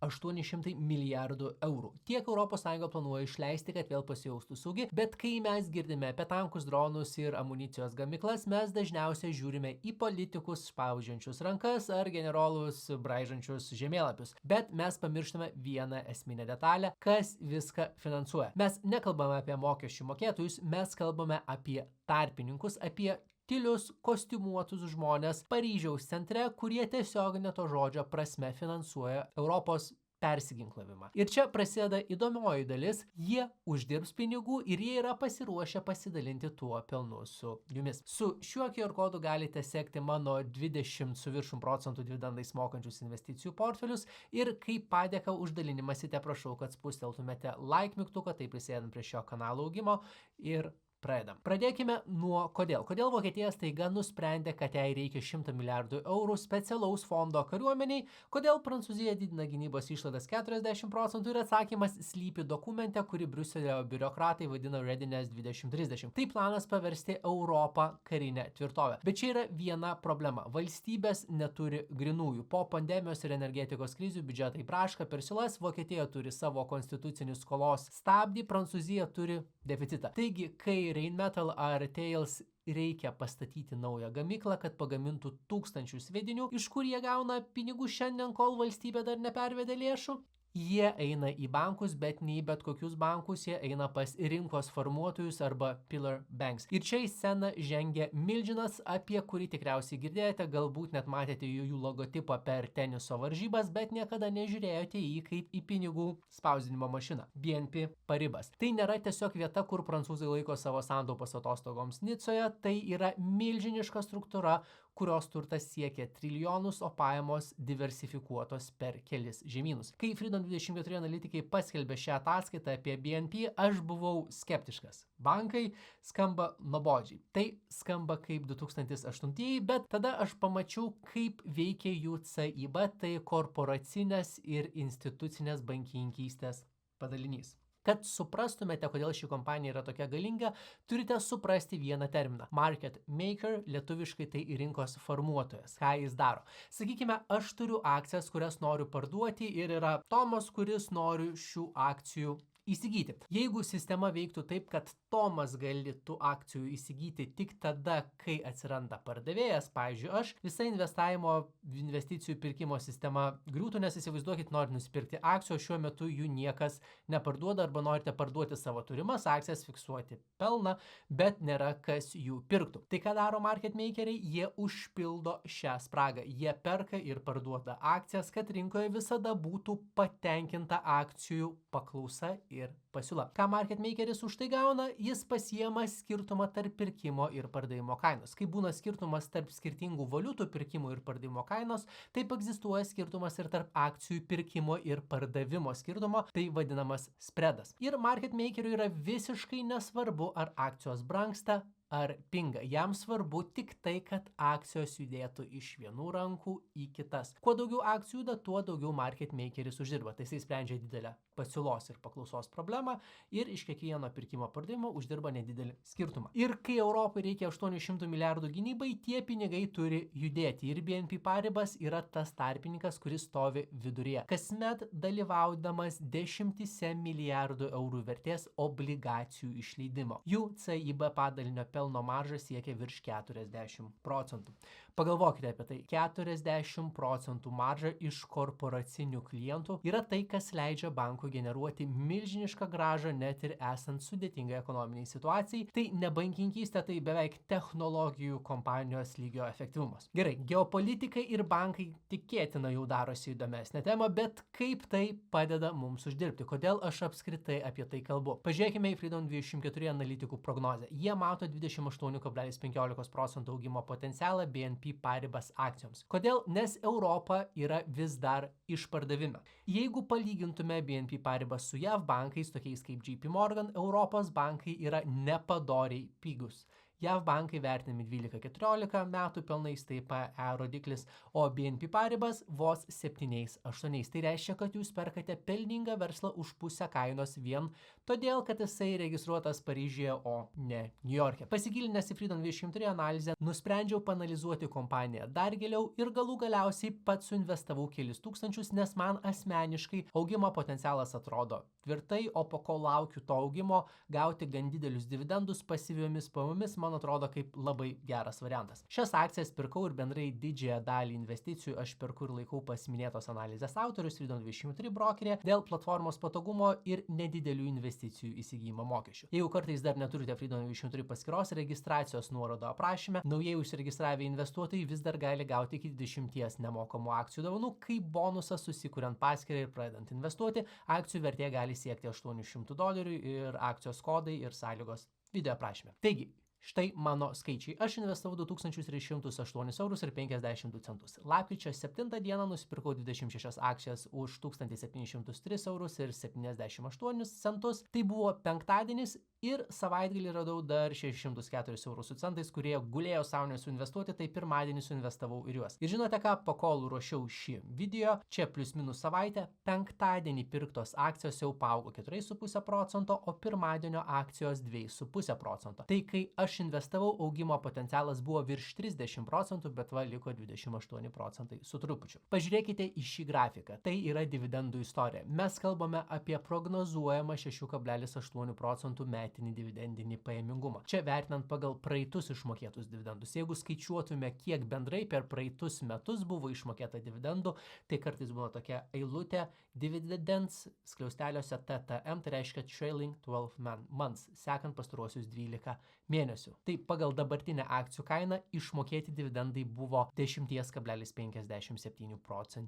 800 milijardų eurų. Tiek ES planuoja išleisti, kad vėl pasijaustų saugi, bet kai mes girdime apie tankus, dronus ir amunicijos gamyklas, mes dažniausiai žiūrime į politikus spaudžiančius rankas ar generolus braižančius žemėlapius. Bet mes pamirštame vieną esminę detalę, kas viską finansuoja. Mes nekalbame apie mokesčių mokėtojus, mes kalbame apie tarpininkus, apie tylius, kostiumuotus žmonės Paryžiaus centre, kurie tiesiogine to žodžio prasme finansuoja Europos persiginklavimą. Ir čia prasideda įdomioji dalis, jie uždirbs pinigų ir jie yra pasiruošę pasidalinti tuo pelnu su jumis. Su šiuo QR kodu galite sekti mano 20 su viršum procentų dividendais mokančius investicijų portfelius ir kaip padėką už dalinimąsi te prašau, kad spusteltumėte like mygtuką, taip prisėdant prie šio kanalo augimo ir pradedam. Pradėkime nuo kodėl. Kodėl Vokietija staiga nusprendė, kad jai reikia 100 milijardų eurų specialaus fondo kariuomeniai, kodėl Prancūzija didina gynybos išlaidas 40% ir atsakymas slypi dokumente, kurį Briuselio biurokratai vadina Readiness 2030. Tai planas paversti Europą karinę tvirtovę. Bet čia yra viena problema. Valstybės neturi grinųjų. Po pandemijos ir energetikos krizių biudžetai braška per silas, Vokietija turi savo konstitucinį skolos stabdį, Prancūzija turi deficitą. Taigi, kai Rheinmetall ar Thales reikia pastatyti naują gamyklą, kad pagamintų tūkstančius sviedinių, iš kur jie gauna pinigų šiandien, kol valstybė dar nepervedė lėšų? Jie eina į bankus, bet ne į bet kokius bankus, jie eina pas rinkos formuotojus arba pillar banks. Ir čia į sceną žengia milžinas, apie kurį tikriausiai girdėjote, galbūt net matėte jų logotipą per teniso varžybas, bet niekada nežiūrėjote į jį kaip į pinigų spausdinimo mašiną. BNP Paribas. Tai nėra tiesiog vieta, kur prancūzai laiko savo santaupas atostogoms Nicoje, tai yra milžiniška struktūra, kurios turtas siekia trilijonus, o pajamos diversifikuotos per kelis žemynus. Kai Freedom 24 analitikai paskelbė šią ataskaitą apie BNP, aš buvau skeptiškas. Bankai skamba nuobodžiai. Tai skamba kaip 2008, bet tada aš pamačiau, kaip veikia jų CIB, tai korporacinės ir institucinės bankininkystės padalinys. Kad suprastumėte, kodėl ši kompanija yra tokia galinga, turite suprasti vieną terminą. Market maker, lietuviškai tai rinkos formuotojas. Ką jis daro? Sakykime, aš turiu akcijas, kurias noriu parduoti ir yra Tomas, kuris nori šių akcijų įsigyti. Jeigu sistema veiktų taip, kad Tomas gali tų akcijų įsigyti tik tada, kai atsiranda pardavėjas, pavyzdžiui, aš, visa investicijų pirkimo sistema griūtų, nes įsivaizduokit, norite nusipirkti akcijų, šiuo metu jų niekas neparduoda arba norite parduoti savo turimas akcijas, fiksuoti pelną, bet nėra kas jų pirktų. Tai ką daro market makeriai? Jie užpildo šią spragą. Jie perka ir parduoda akcijas, kad rinkoje visada būtų patenkinta akcijų paklausa ir pasiūla. Ką market makeris už tai gauna? Jis pasiema skirtumą tarp pirkimo ir pardavimo kainos. Kai būna skirtumas tarp skirtingų valiutų pirkimo ir pardavimo kainos, taip egzistuoja skirtumas ir tarp akcijų pirkimo ir pardavimo skirtumo, tai vadinamas spreadas. Ir market makeriui yra visiškai nesvarbu, ar akcijos brangsta ar pinga. Jam svarbu tik tai, kad akcijos judėtų iš vienų rankų į kitas. Kuo daugiau akcijų juda, tuo daugiau market makeris uždirba. Tai jisai sprendžia didelę pasiūlos ir paklausos problemą ir iš kiekvieno pirkimo pardavimo uždirba nedidelį skirtumą. Ir kai Europai reikia 800 milijardų gynybai, tie pinigai turi judėti. Ir BNP Paribas yra tas tarpininkas, kuris stovi viduryje. Kasmet dalyvaudamas 10 milijardų eurų vertės obligacijų išleidimo. Jų CIB padalinio pelno marža siekia virš 40%. Pagalvokite apie tai. 40% marža iš korporacinių klientų yra tai, kas leidžia bankui generuoti milžinišką grąžą net ir esant sudėtingai ekonominiai situacijai. Tai ne bankininkystė, tai beveik technologijų kompanijos lygio efektyvumas. Gerai, geopolitikai ir bankai tikėtina jau darosi įdomesnė tema, bet kaip tai padeda mums uždirbti? Kodėl aš apskritai apie tai kalbu? Pažiūrėkime į Freedom 24 analitikų prognozę. Jie mato 28,15% augimo potencialą BNP Paribas akcijoms. Kodėl? Nes Europa yra vis dar išpardavime. Jeigu palygintume BNP Paribas su JAV bankais, tokiais kaip JP Morgan, Europos bankai yra nepadoriai pigus. JAV bankai vertinami 12-14 metų pelnais, taip rodiklis, o BNP Paribas vos 7-8. Tai reiškia, kad jūs perkate pelningą verslą už pusę kainos vien todėl, kad jisai registruotas Paryžiuje, o ne New York'e. Pasigilinęs į Freedom23 analizę, nusprendžiau panalizuoti kompaniją dar giliau ir galų galiausiai pats suinvestavau kelis tūkstančius, nes man asmeniškai augimo potencialas atrodo tvirtai, o po ko laukiu to augimo, gauti gan didelius dividendus pasyviomis pajamomis, man atrodo kaip labai geras variantas. Šias akcijas pirkau ir bendrai didžiąją dalį investicijų aš perku ir laikau pas minėtos analizės autorius Freedom23 brokerė dėl platformos patogumo ir nedidelių investicijų įsigijimo mokesčių. Jeigu kartais dar neturite Freedom23 paskyros, registracijos nuorodo aprašyme, naujai užsiregistravę investuotojai vis dar gali gauti iki 20 nemokamų akcijų dovanų, kaip bonusą susikuriant paskyrą ir pradedant investuoti. Akcijų vertė gali siekti $800 ir akcijos kodai ir sąlygos video aprašyme. Taigi, štai mano skaičiai. Aš investavau 2308,52 €. Lapkričio 7 dieną nusipirkau 26 akcijas už $1703,78. Tai buvo penktadienis ir savaitgalį radau dar €604 kurie gulėjo savo nesuinvestuoti, tai pirmadienį suinvestavau ir juos. Ir žinote ką, po kol ruošiau šį video, čia plius minus savaitę, penktadienį pirktos akcijos jau paaugo 4,5%, o pirmadienio akcijos 2,5%. Tai kai aš investavau, augimo potencialas buvo virš 30%, bet va liko 28% su trupučiu. Pažiūrėkite į šį grafiką. Tai yra dividendų istorija. Mes kalbame apie prognozuojamą 6,8% metinį dividendinį pajamingumą. Čia vertinant pagal praeitus išmokėtus dividendus. Jeigu skaičiuotume, kiek bendrai per praeitus metus buvo išmokėta dividendų, tai kartais buvo tokia eilutė dividends skliausteliuose TTM, tai reiškia trailing 12 months, sekant pastaruosius 12 mėnesių. Tai pagal dabartinę akcijų kainą išmokėti dividendai buvo 10,57%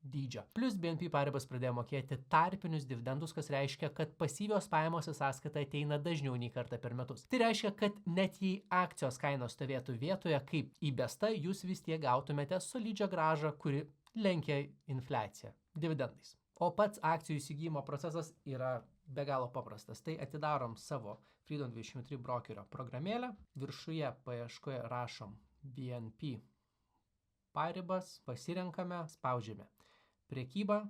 dydžio. Plus BNP Paribas pradėjo mokėti tarpinius dividendus, kas reiškia, kad pasyvios pajamos į sąskaitą ateina dažniau nei kartą per metus. Tai reiškia, kad net jei akcijos kainos stovėtų vietoje kaip įbesta, jūs vis tiek gautumėte solidžią grąžą, kuri lenkia infliaciją dividendais. O pats akcijų įsigijimo procesas yra be galo paprastas. Tai atidarom savo Freedom23 brokerio programėlę, viršuje paieškoje rašom BNP Paribas, pasirenkame, spaudžiame prekybą,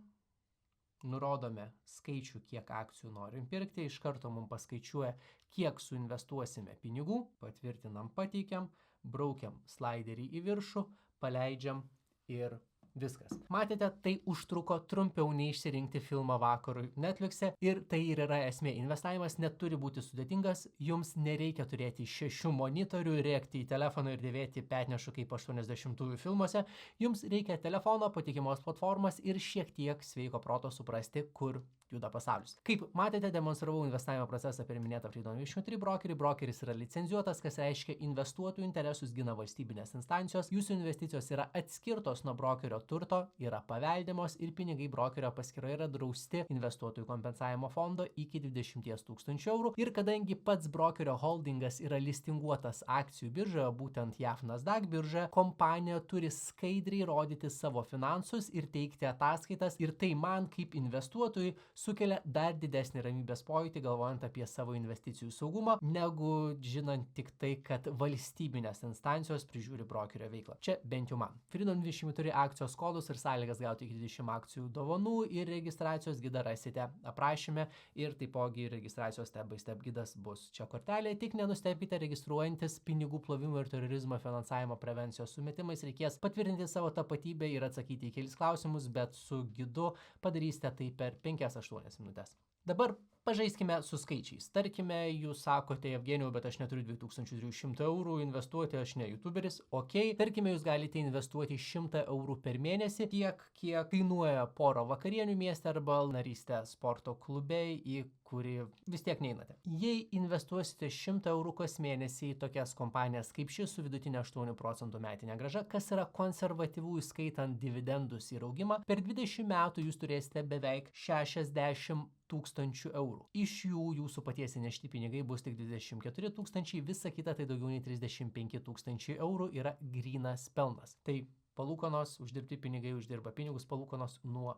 nurodome skaičių, kiek akcijų norim pirkti, iš karto mums paskaičiuoja, kiek suinvestuosime pinigų, patvirtinam, pateikiam, braukiam slaiderį į viršų, paleidžiam ir viskas. Matėte, tai užtruko trumpiau nei išsirinkti filmą vakarui Netflix'e ir tai ir yra esmė. Investavimas neturi būti sudėtingas, jums nereikia turėti 6 monitorių, rėkti į telefoną ir dėvėti petnešu kaip 80-ųjų filmuose. Jums reikia telefono, patikimos platformos ir šiek tiek sveiko proto suprasti, kur juda pasaulis. Kaip matėte, demonstravau investavimo procesą per minėtą Freedom23 brokerį. Brokeris yra licencijuotas, kas reiškia investuotojų interesus gina valstybinės instancijos. Jūsų investicijos yra atskirtos nuo brokerio turto, yra paveldimos ir pinigai brokerio paskyroje yra drausti investuotojų kompensavimo fondo iki 20 000 €. Ir kadangi pats brokerio holdingas yra listinguotas akcijų biržoje, būtent JAV Nasdaq biržoje, kompanija turi skaidriai rodyti savo finansus ir teikti ataskaitas ir tai man kaip investuotojui sukelia dar didesnį ramybės pojūtį, galvojant apie savo investicijų saugumą, negu žinant tik tai, kad valstybinės instancijos prižiūri brokerio veiklą. Čia bent jau man. Freedom23 akcijos kodus ir sąlygas gauti iki 20 akcijų dovanų ir registracijos gidą rasite aprašyme ir taipogi registracijos step by step gidas bus čia kortelėje. Tik nenustebkite, registruojantis pinigų plovimo ir terorizmo finansavimo prevencijos sumetimais reikės patvirtinti savo tapatybę ir atsakyti į kelis klausimus, bet su gidu padarysite tai per 5-8 minutės. Dabar pažaiskime su skaičiais. Tarkime, jūs sakote, Evgenijau, bet aš neturiu 2300 € investuoti, aš ne YouTuberis. Ok, tarkime, jūs galite investuoti 100 € per mėnesį, tiek, kiek kainuoja porą vakarienių mieste arba narystę sporto klube, į kurį vis tiek neinate. Jei investuosite 100 € kas mėnesį į tokias kompanijas kaip ši su vidutinė 8% metinė grąža, kas yra konservatyvų įskaitant dividendus ir augimą, per 20 metų jūs turėsite beveik 60 000 €. Iš jų jūsų paties įnešti pinigai bus tik 24 000, visa kita tai daugiau nei 35 000 € yra grynas pelnas. Tai palūkanos, uždirbti pinigai uždirba pinigus, palūkanos nuo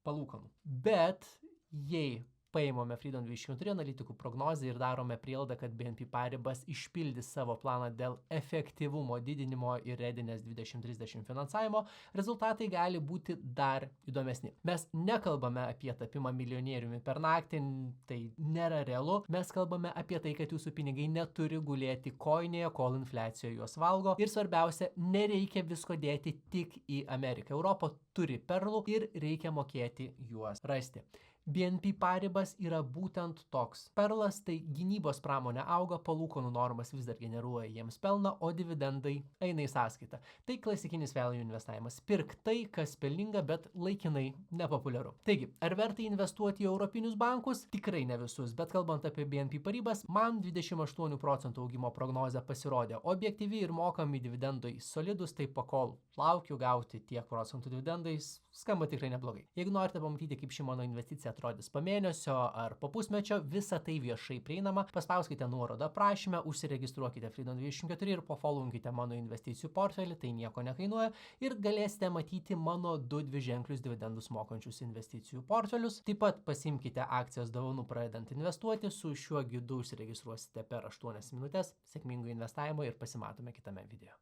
palūkanų. Bet jei paimame Freedom24 analitikų prognozę ir darome prielaidą, kad BNP Paribas išpildys savo planą dėl efektyvumo didinimo ir Readiness 2030 finansavimo, rezultatai gali būti dar įdomesni. Mes nekalbame apie tapimą milijonieriumi per naktį, tai nėra realu. Mes kalbame apie tai, kad jūsų pinigai neturi gulėti koinėje, kol infliacija juos valgo. Ir svarbiausia, nereikia visko dėti tik į Ameriką. Europa turi perlų ir reikia mokėti juos rasti. BNP Paribas yra būtent toks. Perlas tai gynybos pramonė auga, palūkanų normas vis dar generuoja jiems pelną, o dividendai eina į sąskaitą. Tai klasikinis value investavimas. Pirk tai, kas pelninga, bet laikinai nepopuliaru. Taigi, ar verta investuoti į europinius bankus? Tikrai ne visus, bet kalbant apie BNP Paribas, man 28% augimo prognozė pasirodė objektyvi ir mokami dividendai solidus, tai pakol laukiu gauti tiek procentų dividendais, skamba tikrai neblogai. Jeigu norite pamatyti, kaip ši mano investicija atrodys po mėnesio ar po pusmečio, visa tai viešai prieinama, paspauskite nuorodą aprašyme, užsiregistruokite Freedom24 ir pafollowinkite mano investicijų portfelį, tai nieko nekainuoja ir galėsite matyti mano 2 dviženklius dividendus mokančius investicijų portfelius. Taip pat pasimkite akcijos dovanų pradedant investuoti, su šiuo gidu užsiregistruosite per 8 minutės. Sėkmingo investavimo ir pasimatome kitame video.